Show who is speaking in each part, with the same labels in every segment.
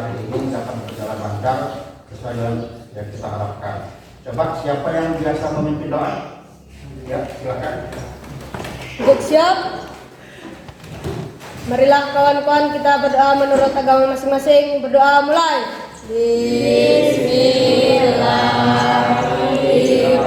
Speaker 1: hari ini dapat berjalan lancar sesuai dengan yang kita harapkan. Coba siapa yang biasa memimpin doa? Ya, silakan.
Speaker 2: Siap. Marilah kawan-kawan kita berdoa menurut agama masing-masing. Berdoa mulai. Bismillahirrahmanirrahim.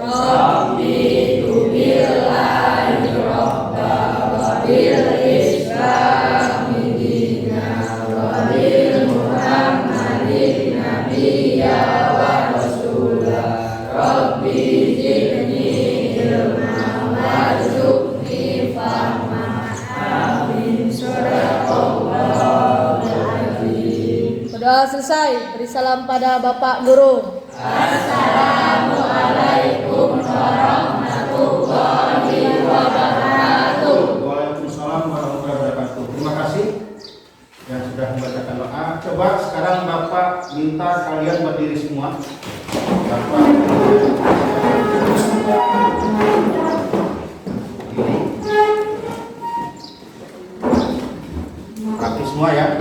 Speaker 2: Rabbi tubillahi rabba wa bil islami dina wa bil muhammadin nabiyya wa rasulah. Rabbi zidni ilma warzuqni fahma. Amin. Sadaqallahul azim. Berdoa selesai. Beri salam pada Bapak Guru. Assalamualaikum warahmatullahi wabarakatuh.
Speaker 1: Waalaikumsalam warahmatullahi wabarakatuh. Terima kasih yang sudah membacakan doa. Coba sekarang Bapak minta kalian berdiri semua. Bapak rapi semua ya.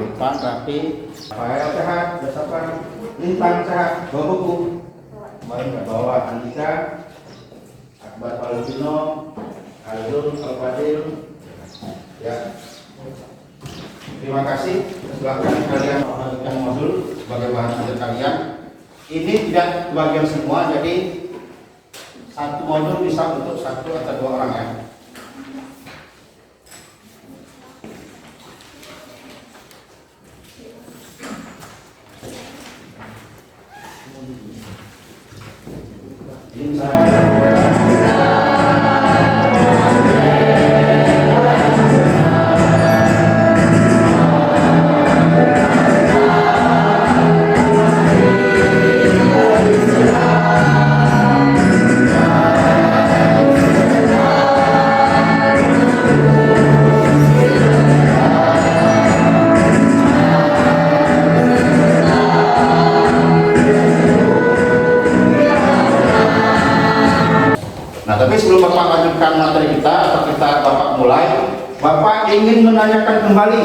Speaker 1: Lintang rapi, Rafael sehat, bersama Lintang sehat, bawa buku. Kemarin bawa Andika, Akbar Valentino, Alun Al-Fadil. Ya. Terima kasih. Silakan kalian melanjutkan modul sebagai bahan ajar kalian. Ini tidak bagian semua, jadi satu modul bisa untuk 1 atau 2 orang ya. Ini Nah, tapi sebelum Bapak lanjutkan materi kita, atau Bapak mulai, Bapak ingin menanyakan kembali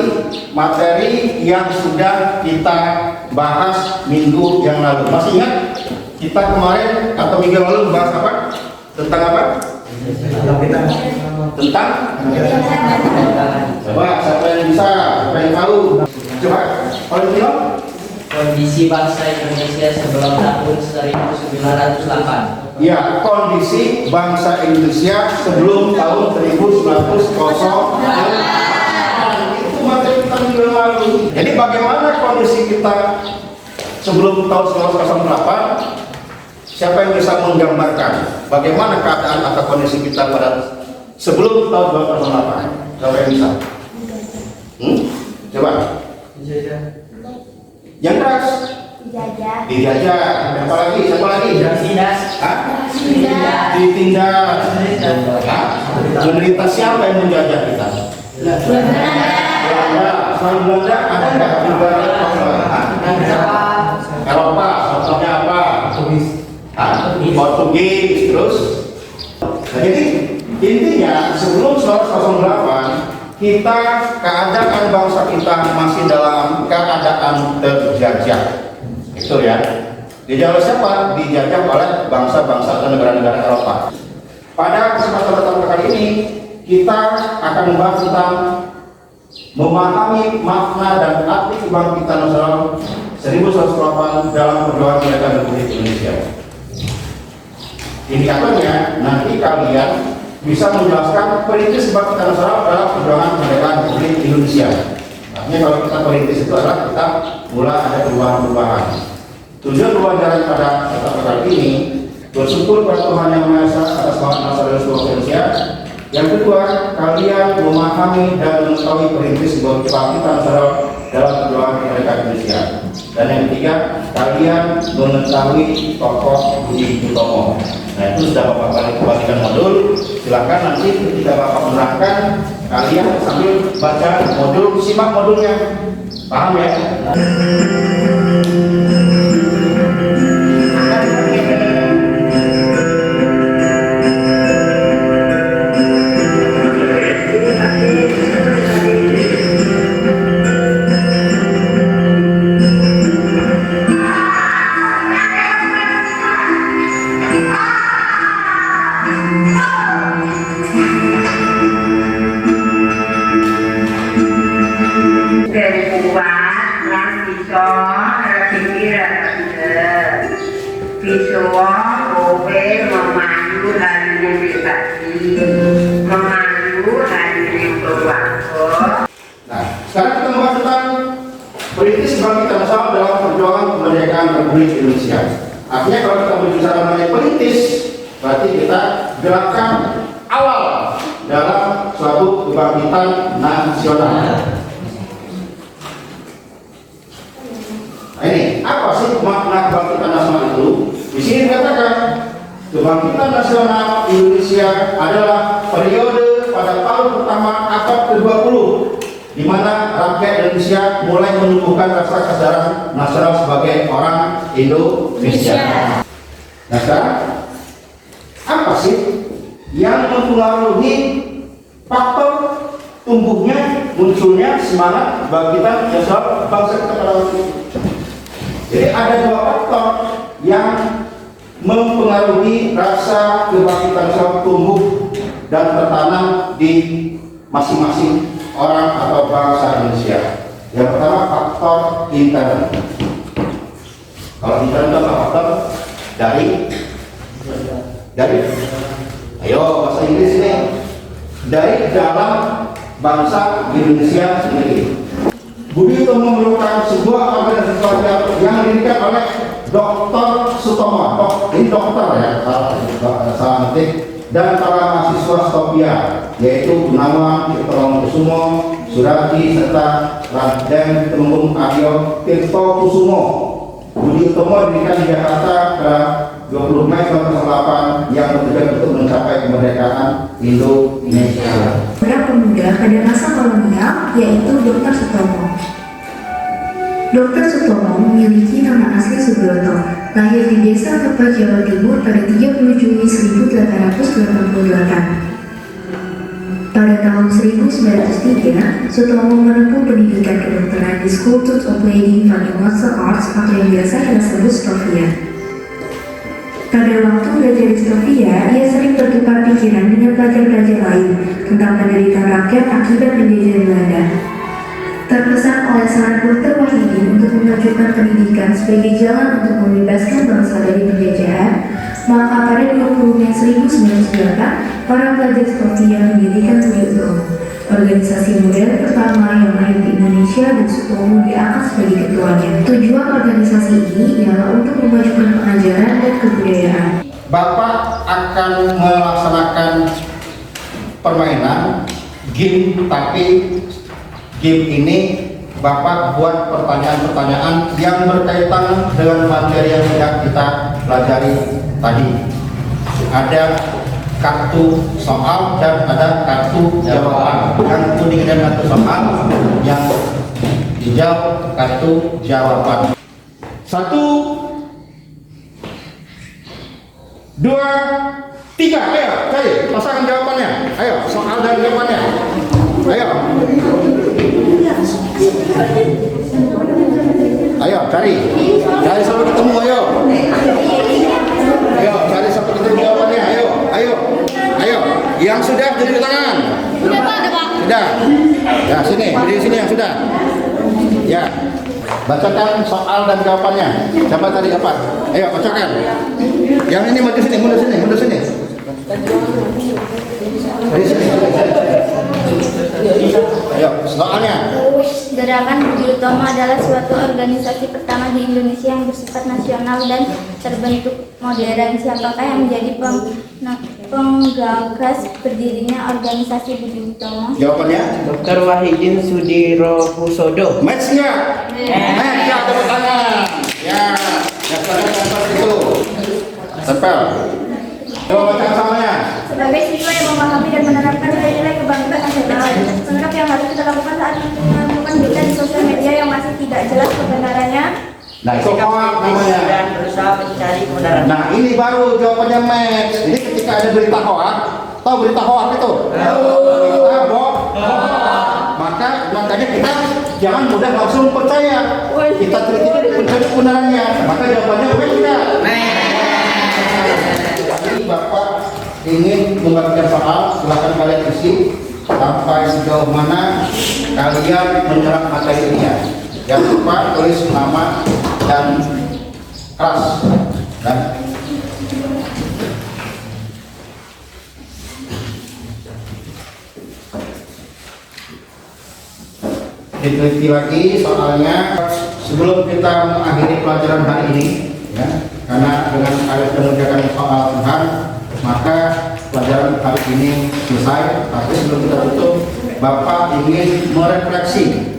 Speaker 1: materi yang sudah kita bahas minggu yang lalu. Masih ingat? Kita kemarin atau minggu lalu membahas apa? Tentang apa? Tentang? Coba, siapa yang bisa? Siapa yang tahu? Coba, Valentino.
Speaker 3: Kondisi bangsa Indonesia sebelum tahun 1908.
Speaker 1: Ya, kondisi bangsa Indonesia sebelum tahun 1908. Itu materi kita minggu lalu. Jadi bagaimana kondisi kita sebelum tahun 1908? Siapa yang bisa menggambarkan bagaimana keadaan atau kondisi kita pada sebelum tahun 1908? Siapa yang bisa? Coba. Yang keras. Dijajah. Siapa lagi?
Speaker 3: Ditindas.
Speaker 1: Ditindas. Menderita siapa yang menjajah kita? Belanda. Ada nggak negara Eropa? Contohnya apa? Portugis. Terus. Nah, jadi intinya sebelum 1908 kita keadaan bangsa kita masih dalam keadaan terjajah. Itu ya. Dijajah oleh siapa? Dijajah oleh bangsa-bangsa atau negara-negara Eropa. Pada kesempatan pertama kali ini kita akan membahas tentang memahami makna dan arti kebangkitan nasional 1908 dalam perjuangan kemerdekaan Republik Indonesia. Indikatornya nanti kalian bisa menjelaskan perintis kebangkitan nasional dalam perjuangan kemerdekaan Republik Indonesia. Artinya kalau kita perintis itu adalah kita mulai ada perubahan-perubahan. Tujuan pembelajaran pada pertama kali ini bersyukur pada Tuhan Yang Maha Esa atas makna seluruh Indonesia. Yang kedua, kalian memahami dan mengetahui perintis kebangkitan nasional dalam perjuangan kemerdekaan Indonesia. Dan yang ketiga, kalian mengetahui tokoh Budi Utomo. Nah, itu sudah Bapak bagikan modul. Silakan nanti ketika Bapak menerangkan, kalian sambil baca modul, simak modulnya. Paham ya?
Speaker 4: Siswa boleh memandu hari mobilisasi, memandu hari keluarga.
Speaker 1: Nah, sekarang kita membahas tentang perintis bangkit nasional dalam perjuangan kemerdekaan Republik Indonesia. Artinya kalau kita berbicara mengenai perintis, berarti kita gerakan awal dalam suatu kebangkitan nasional. Nah, ini apa sih makna kebangkitan nasional itu? Di sini dikatakan kebangkitan nasional Indonesia adalah periode pada tahun pertama abad ke-20 di mana rakyat Indonesia mulai menumbuhkan rasa kesadaran nasional sebagai orang Indonesia. Nah, sekarang apa sih yang mempengaruhi faktor tumbuhnya, munculnya semangat kebangkitan nasional bangsa kita pada waktu itu? Jadi ada dua faktor yang mempengaruhi rasa kebangkitan nasional tumbuh dan tertanam di masing-masing orang atau bangsa Indonesia. Yang pertama faktor intern. Kalau intern itu apa faktor? Dari ayo bahasa Inggris ini, dari dalam bangsa Indonesia sendiri. Budi Utomo merupakan sebuah organisasi yang didirikan oleh Dr. Sutomo, ini dokter ya, salah nanti, dan para mahasiswa Stopia, yaitu Gunawan, Tirtokusumo, Surati, serta Raden Temenggung Aryo Tirtokusumo. Budi Utomo didirikan di Jakarta pada 20 Mei 2008 yang bertujuan untuk mencapai kemerdekaan Indonesia.
Speaker 5: Para pemuda pada masa kolonial, yaitu Dr. Sutomo. Dr. Sutomo memiliki nama asli Subroto, lahir di Desa Tepat, Jawa Timur pada 30 Juni 1888. Pada tahun 1903, Sutomo menempuh pendidikan kedokteran di School of Lady Fine Arts atau yang biasa kita sebut Stovia. Pada waktu belajar di Stovia, ia sering bertukar pikiran dengan pelajar-pelajar lain tentang penderitaan rakyat akibat penjajahan Belanda. Terkesan oleh saran Dr. Wahidin untuk memajukan pendidikan sebagai jalan untuk membebaskan bangsa dari penjajahan, maka pada 20 Mei 1998, para pelajar Stovia mendirikan Budi Utomo, organisasi modern pertama yang lahir di Indonesia, dan Sutomo diangkat sebagai ketuanya. Tujuan organisasi ini ialah untuk memajukan pengajaran dan kebudayaan.
Speaker 1: Bapak akan melaksanakan permainan game, tapi game ini Bapak buat pertanyaan-pertanyaan yang berkaitan dengan materi yang sudah kita pelajari tadi. Ada kartu soal dan ada kartu jawaban. Yang kuning dan kartu soal, yang hijau kartu jawaban. 1, 2, 3, ayo cari pasangan jawabannya. Ayo soal dan jawabannya. Ayo. Ayo cari sampai ketemu. Ayo cari sampai ketemu jawabannya. Ayo yang sudah jadi tangan.
Speaker 2: Sudah Pak, ada Pak.
Speaker 1: Sudah. Ya sini, di sini yang sudah. Ya, bacakan soal dan jawabannya. Siapa tadi dapat? Ayo bacakan. Yang ini maju sini, mundur sini. Dari sini. Ayo, soalnya.
Speaker 6: Gerakan Budi Utomo adalah suatu organisasi pertama di Indonesia yang bersifat nasional dan terbentuk modern. Siapakah yang menjadi penggagas berdirinya organisasi Budi Utomo?
Speaker 1: Jawabannya?
Speaker 3: Dr. Wahidin Sudirohusodo.
Speaker 1: Match nggak? Match ya, tepuk tangan. Ya, sekarang itu. Tempel. Coba baca soalnya.
Speaker 6: Sebagai siswa yang memahami dan menerapkan nilai-nilai kebangkitan nasional, menurut yang harus kita lakukan saat menemukan berita di sosial media yang masih tidak jelas kebenarannya.
Speaker 1: Nah, itu hoax namanya.
Speaker 3: Dan berusaha mencari kebenaran.
Speaker 1: Nah, ini baru jawabannya match. Jadi ketika ada berita hoax, tahu berita hoax itu? Berita bohong. Makanya kita jangan mudah langsung percaya. Kita teliti mencari kebenarannya. Maka jawabannya match tidak. Jadi Bapak ingin membagikan soal, silakan kalian isi sampai sejauh mana kalian menyerap materinya. Jangan lupa tulis nama dan kelas. Dan diteliti lagi soalnya sebelum kita mengakhiri pelajaran hari ini, ya, karena dengan kalian mengerjakan soal Tuhan, maka pelajaran hari ini selesai. Tapi sebelum kita tutup, Bapak ingin merefleksi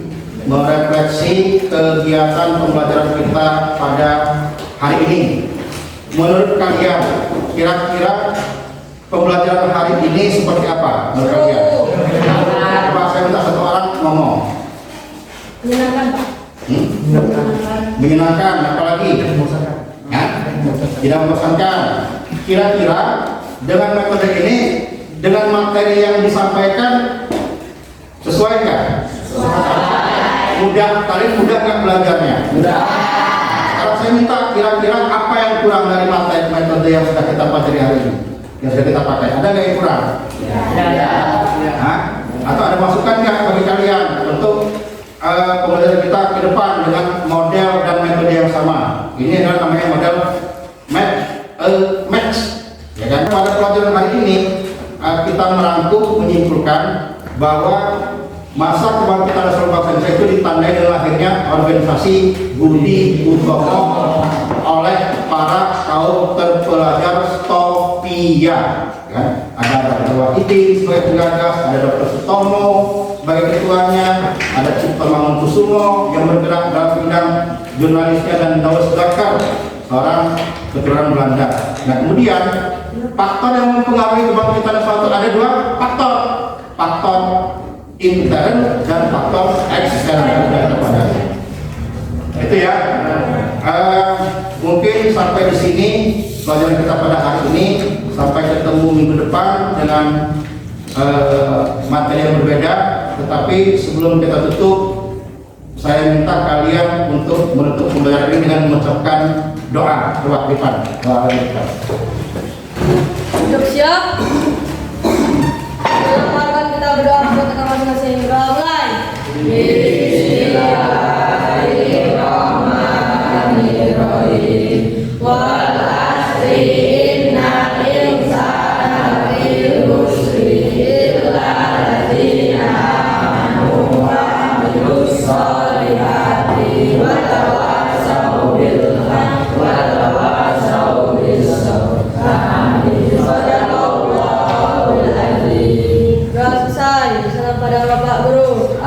Speaker 1: kegiatan pembelajaran kita pada hari ini. Menurut kalian, kira-kira pembelajaran hari ini seperti apa menurut kalian? Coba saya minta satu orang ngomong.
Speaker 2: Menyenangkan, Pak.
Speaker 1: Menyenangkan, apalagi? Ya? Tidak membosankan. Kira-kira dengan metode ini, dengan materi yang disampaikan, sesuai nggak? Mudah, kalian mudah nggak belajarnya? Mudah. Kalau saya minta kira-kira apa yang kurang dari materi metode yang sudah kita pelajari hari ini, yang sudah kita pakai, ada nggak yang kurang? Hah? Atau ada masukan nggak bagi kalian untuk pembelajaran kita ke depan dengan model dan metode yang sama? Ini adalah namanya model match, ya kan? Pada pelajaran hari ini kita merangkum menyimpulkan bahwa masa kebangkitan nasional bangsa Indonesia itu ditandai dengan lahirnya organisasi Budi Utomo oleh para kaum terpelajar Stopia. Kan? Ada Dr. Wahidin sebagai penggagas, ada Dr. Sutomo sebagai ketuanya, ada Cipto Mangunkusumo yang bergerak dalam bidang jurnalisnya, dan Daus Zakar, seorang keturunan Belanda. Nah, kemudian faktor yang mempengaruhi kebangkitan nasional itu ada dua faktor. Faktor intern dan faktor eksternal. Itu ya. Mungkin sampai di sini pelajaran kita pada hari ini. Sampai ketemu minggu depan dengan materi yang berbeda. Tetapi sebelum kita tutup, saya minta kalian untuk menutup pembelajaran ini dengan mengucapkan doa kewajiban.
Speaker 2: Hidup siap. Silakan kita berdoa untuk kita masing-masing. Mulai. Bismillahirrahmanirrahim. Wal asri innal insana lafi khusr illa alladziina aamanu wa 'amilus shalihati wa tawassaw bil haqqi wa tawassaw bis sabr. Sudah selesai. Salam pada Bapak Guru.